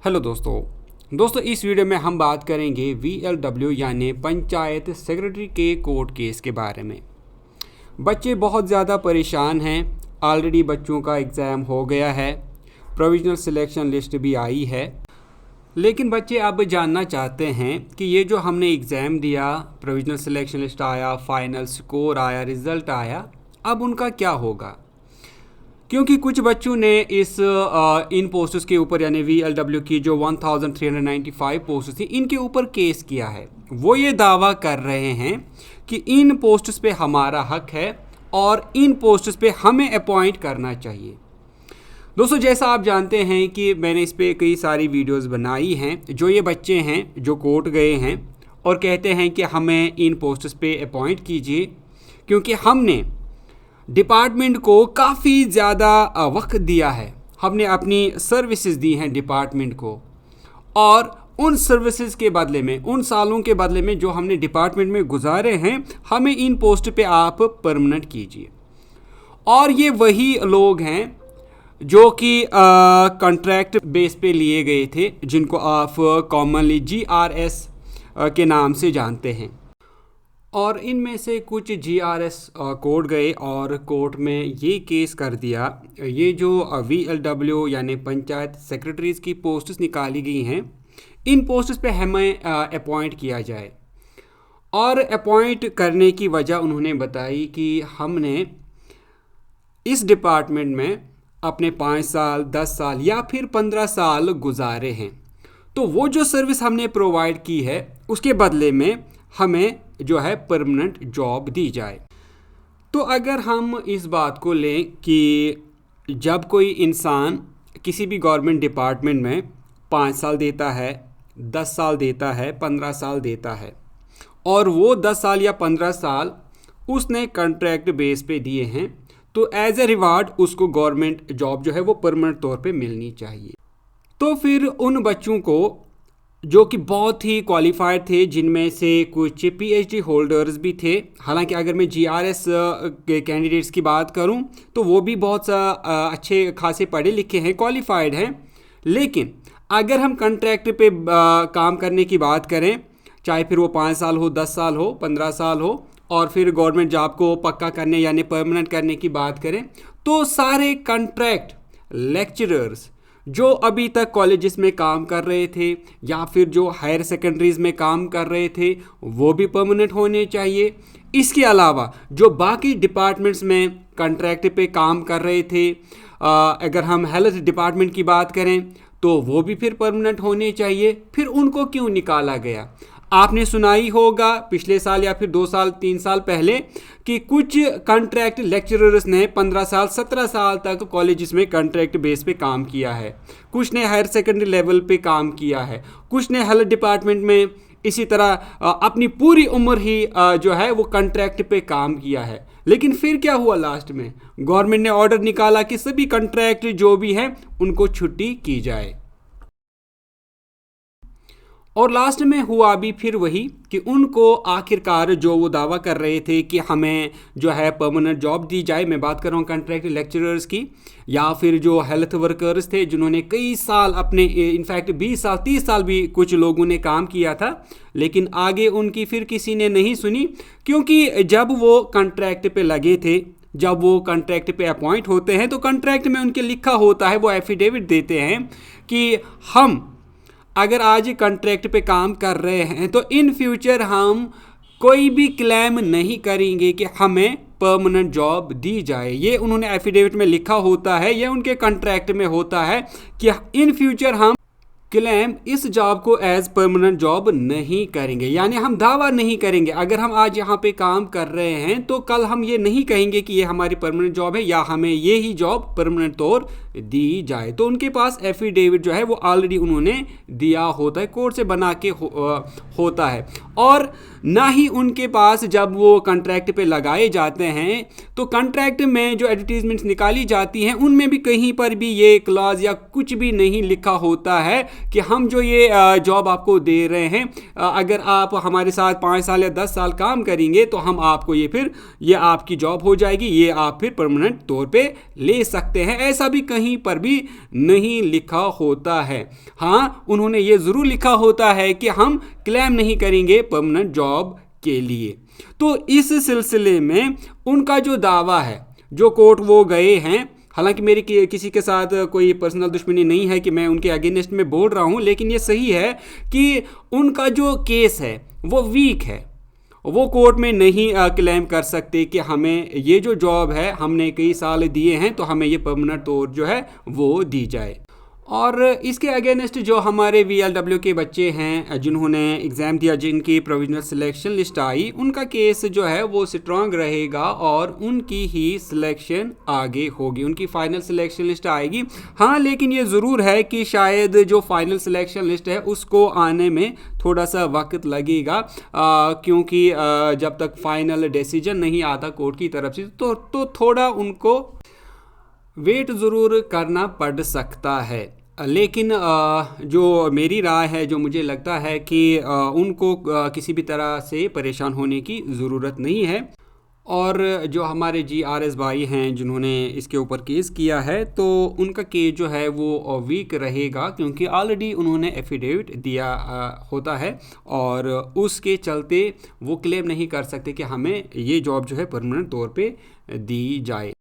Hello दोस्तों इस video में हम बात करेंगे VLW यानी पंचायत सेक्रेटरी के कोर्ट केस के बारे में। बच्चे बहुत ज़्यादा परेशान हैं। ऑलरेडी बच्चों का एग्ज़ाम हो गया है, प्रोविज़नल सिलेक्शन लिस्ट भी आई है, लेकिन बच्चे अब जानना चाहते हैं कि ये जो हमने एग्ज़ाम दिया, प्रोविज़नल सिलेक्शन लिस्ट आया, फाइनल स्कोर आया, रिज़ल्ट आया, अब उनका क्या होगा। क्योंकि कुछ बच्चों ने इन पोस्ट्स के ऊपर यानी VLW की जो 1395 पोस्ट थी, इनके ऊपर केस किया है। वो ये दावा कर रहे हैं कि इन पोस्ट्स पे हमारा हक है और इन पोस्ट्स पे हमें अपॉइंट करना चाहिए। दोस्तों, जैसा आप जानते हैं कि मैंने इस पे कई सारी वीडियोस बनाई हैं। जो ये बच्चे हैं जो कोर्ट गए हैं और कहते हैं कि हमें इन पोस्ट्स पे अपॉइंट कीजिए, क्योंकि हमने डिपार्टमेंट को काफ़ी ज़्यादा वक्त दिया है, हमने अपनी सर्विसेज दी हैं डिपार्टमेंट को, और उन सर्विसेज के बदले में, उन सालों के बदले में जो हमने डिपार्टमेंट में गुजारे हैं, हमें इन पोस्ट पे आप परमानेंट कीजिए। और ये वही लोग हैं जो कि कॉन्ट्रैक्ट बेस पे लिए गए थे, जिनको आप कॉमनली GRS के नाम से जानते हैं। और इनमें से कुछ GRS कोर्ट गए और कोर्ट में ये केस कर दिया, ये जो VLW यानी पंचायत सेक्रेटरीज़ की पोस्ट्स निकाली गई हैं, इन पोस्ट्स पे हमें अपॉइंट किया जाए। और अपॉइंट करने की वजह उन्होंने बताई कि हमने इस डिपार्टमेंट में अपने 5 साल, 10 साल या फिर 15 साल गुजारे हैं, तो वो जो सर्विस हमने प्रोवाइड की है उसके बदले में हमें जो है परमानेंट जॉब दी जाए। तो अगर हम इस बात को लें कि जब कोई इंसान किसी भी गवर्नमेंट डिपार्टमेंट में 5 साल देता है, 10 साल देता है, 15 साल देता है, और वो 10 साल या 15 साल उसने कॉन्ट्रैक्ट बेस पे दिए हैं, तो एज ए रिवार्ड उसको गवर्नमेंट जॉब जो है वो परमानेंट तौर पे मिलनी चाहिए। तो फिर उन बच्चों को जो कि बहुत ही क्वालिफाइड थे, जिनमें से कुछ PhD होल्डर्स भी थे, हालांकि अगर मैं GRS के कैंडिडेट्स की बात करूं तो वो भी बहुत अच्छे खासे पढ़े लिखे हैं, क्वालिफाइड हैं, लेकिन अगर हम कॉन्ट्रैक्ट पे काम करने की बात करें, चाहे फिर वो 5 साल हो, 10 साल हो, 15 साल हो, और फिर गवर्नमेंट जॉब को पक्का करने यानी परमानेंट करने की बात करें, तो सारे कॉन्ट्रैक्ट लेक्चरर्स जो अभी तक कॉलेजेस में काम कर रहे थे या फिर जो हायर सेकेंडरीज में काम कर रहे थे, वो भी परमानेंट होने चाहिए। इसके अलावा जो बाकी डिपार्टमेंट्स में कॉन्ट्रैक्ट पे काम कर रहे थे, अगर हम हेल्थ डिपार्टमेंट की बात करें तो वो भी फिर परमानेंट होने चाहिए। फिर उनको क्यों निकाला गया? आपने सुना ही होगा पिछले साल या फिर 2 साल 3 साल पहले कि कुछ कॉन्ट्रैक्ट लेक्चरर्स ने 15 साल 17 साल तक कॉलेजेस में कॉन्ट्रैक्ट बेस पे काम किया है, कुछ ने हायर सेकेंडरी लेवल पे काम किया है, कुछ ने हेल्थ डिपार्टमेंट में इसी तरह अपनी पूरी उम्र ही जो है वो कॉन्ट्रैक्ट पे काम किया है। लेकिन फिर क्या हुआ? लास्ट में गवर्नमेंट ने ऑर्डर निकाला कि सभी कॉन्ट्रैक्ट जो भी हैं उनको छुट्टी की जाए, और लास्ट में हुआ भी फिर वही कि उनको आखिरकार जो वो दावा कर रहे थे कि हमें जो है परमानेंट जॉब दी जाए, मैं बात कर रहा हूँ कॉन्ट्रैक्ट लेक्चरर्स की, या फिर जो हेल्थ वर्कर्स थे जिन्होंने कई साल अपने इनफैक्ट 20 साल 30 साल भी कुछ लोगों ने काम किया था, लेकिन आगे उनकी फिर किसी ने नहीं सुनी, क्योंकि जब वो कॉन्ट्रैक्ट पे लगे थे, जब वो कॉन्ट्रैक्ट पे अपॉइंट होते हैं, तो कॉन्ट्रैक्ट में उनके लिखा होता है, वो एफिडेविट देते हैं कि हम अगर आज कॉन्ट्रैक्ट पे काम कर रहे हैं तो इन फ्यूचर हम कोई भी क्लेम नहीं करेंगे कि हमें परमानेंट जॉब दी जाए। ये उन्होंने एफिडेविट में लिखा होता है, ये उनके कॉन्ट्रैक्ट में होता है कि इन फ्यूचर हम क्लेम इस जॉब को एज परमानेंट जॉब नहीं करेंगे, यानी हम दावा नहीं करेंगे। अगर हम आज यहाँ पे काम कर रहे हैं तो कल हम ये नहीं कहेंगे कि ये हमारी परमानेंट जॉब है या हमें ये ही जॉब परमानेंट तौर दी जाए। तो उनके पास एफिडेविट जो है वो ऑलरेडी उन्होंने दिया होता है, कोर्ट से बना के होता है। और ना ही उनके पास जब वो कॉन्ट्रैक्ट पे लगाए जाते हैं तो कॉन्ट्रैक्ट में जो एडवर्टीजमेंट्स निकाली जाती हैं उनमें भी कहीं पर भी ये क्लॉज या कुछ भी नहीं लिखा होता है कि हम जो ये जॉब आपको दे रहे हैं, अगर आप हमारे साथ 5 साल या 10 साल काम करेंगे तो हम आपको ये आपकी जॉब हो जाएगी, ये आप फिर परमानेंट तौर पे ले सकते हैं। ऐसा भी कहीं पर भी नहीं लिखा होता है। हाँ, उन्होंने ये ज़रूर लिखा होता है कि हम क्लेम नहीं करेंगे परमानेंट जॉब के लिए। तो इस सिलसिले में उनका जो दावा है, जो कोर्ट वो गए हैं, हालांकि मेरी किसी के साथ कोई पर्सनल दुश्मनी नहीं है कि मैं उनके अगेंस्ट में बोल रहा हूं, लेकिन ये सही है कि उनका जो केस है वो वीक है। वो कोर्ट में नहीं क्लेम कर सकते कि हमें ये जो जॉब है हमने कई साल दिए हैं तो हमें ये परमानेंट तौर जो है वो दी जाए। और इसके अगेंस्ट जो हमारे VLW के बच्चे हैं जिन्होंने एग्ज़ाम दिया, जिनकी प्रोविजनल सिलेक्शन लिस्ट आई, उनका केस जो है वो स्ट्रांग रहेगा और उनकी ही सिलेक्शन आगे होगी, उनकी फ़ाइनल सिलेक्शन लिस्ट आएगी। हाँ, लेकिन ये ज़रूर है कि शायद जो फाइनल सिलेक्शन लिस्ट है उसको आने में थोड़ा सा वक्त लगेगा, क्योंकि जब तक फाइनल डिसीजन नहीं आता कोर्ट की तरफ से तो थोड़ा उनको वेट ज़रूर करना पड़ सकता है। लेकिन जो मेरी राय है, जो मुझे लगता है कि उनको किसी भी तरह से परेशान होने की ज़रूरत नहीं है। और जो हमारे GRS भाई हैं जिन्होंने इसके ऊपर केस किया है, तो उनका केस जो है वो वीक रहेगा, क्योंकि ऑलरेडी उन्होंने एफिडेविट दिया होता है और उसके चलते वो क्लेम नहीं कर सकते कि हमें ये जॉब जो है परमानेंट तौर पे दी जाए।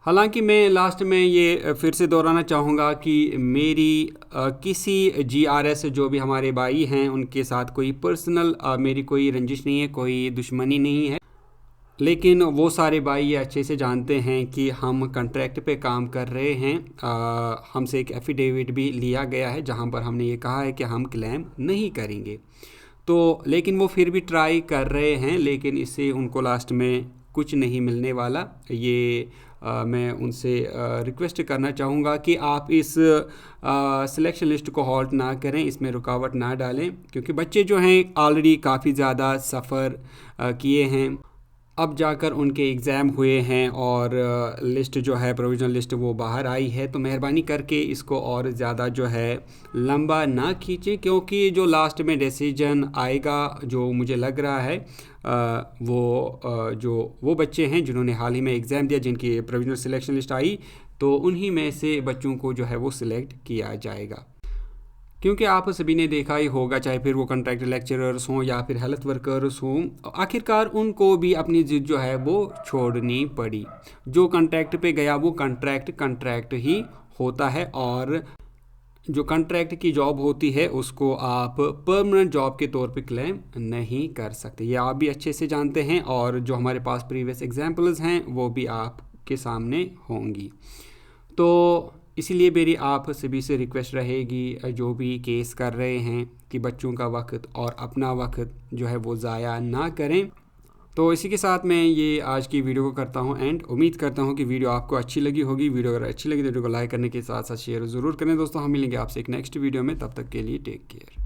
हालांकि मैं लास्ट में ये फिर से दोहराना चाहूँगा कि मेरी किसी GRS जो भी हमारे भाई हैं उनके साथ कोई पर्सनल मेरी कोई रंजिश नहीं है, कोई दुश्मनी नहीं है। लेकिन वो सारे भाई ये अच्छे से जानते हैं कि हम कॉन्ट्रैक्ट पे काम कर रहे हैं। हमसे एक एफिडेविट भी लिया गया है जहाँ पर हमने ये कहा है कि हम क्लेम नहीं करेंगे। तो लेकिन वो फिर भी ट्राई कर रहे हैं, लेकिन इससे उनको लास्ट में कुछ नहीं मिलने वाला। ये मैं उनसे रिक्वेस्ट करना चाहूँगा कि आप इस सिलेक्शन लिस्ट को हॉल्ट ना करें, इसमें रुकावट ना डालें, क्योंकि बच्चे जो हैं ऑलरेडी काफ़ी ज़्यादा सफ़र किए हैं। अब जाकर उनके एग्ज़ाम हुए हैं और लिस्ट जो है प्रोविज़नल लिस्ट वो बाहर आई है, तो मेहरबानी करके इसको और ज़्यादा जो है लंबा ना खींचें, क्योंकि जो लास्ट में डिसीजन आएगा, जो मुझे लग रहा है वो बच्चे हैं जिन्होंने हाल ही में एग्ज़ाम दिया, जिनकी प्रोविज़नल सिलेक्शन लिस्ट आई, तो उन्हीं में से बच्चों को जो है वो सिलेक्ट किया जाएगा। क्योंकि आप सभी ने देखा ही होगा, चाहे फिर वो कॉन्ट्रैक्ट लेक्चरर्स हों या फिर हेल्थ वर्कर्स हों, आखिरकार उनको भी अपनी जिद जो है वो छोड़नी पड़ी। जो कॉन्ट्रैक्ट पे गया वो कॉन्ट्रैक्ट ही होता है, और जो कॉन्ट्रैक्ट की जॉब होती है उसको आप परमानेंट जॉब के तौर पे क्लेम नहीं कर सकते। ये आप भी अच्छे से जानते हैं, और जो हमारे पास प्रीवियस एग्जांपल्स हैं वो भी आपके सामने होंगी। तो इसीलिए मेरी आप सभी से रिक्वेस्ट रहेगी, जो भी केस कर रहे हैं, कि बच्चों का वक्त और अपना वक्त जो है वो ज़ाया ना करें। तो इसी के साथ मैं ये आज की वीडियो को करता हूँ एंड उम्मीद करता हूँ कि वीडियो आपको अच्छी लगी होगी। वीडियो अगर अच्छी लगी तो वीडियो को लाइक करने के साथ साथ शेयर ज़रूर करें। दोस्तों, हम मिलेंगे आपसे एक नेक्स्ट वीडियो में, तब तक के लिए टेक केयर।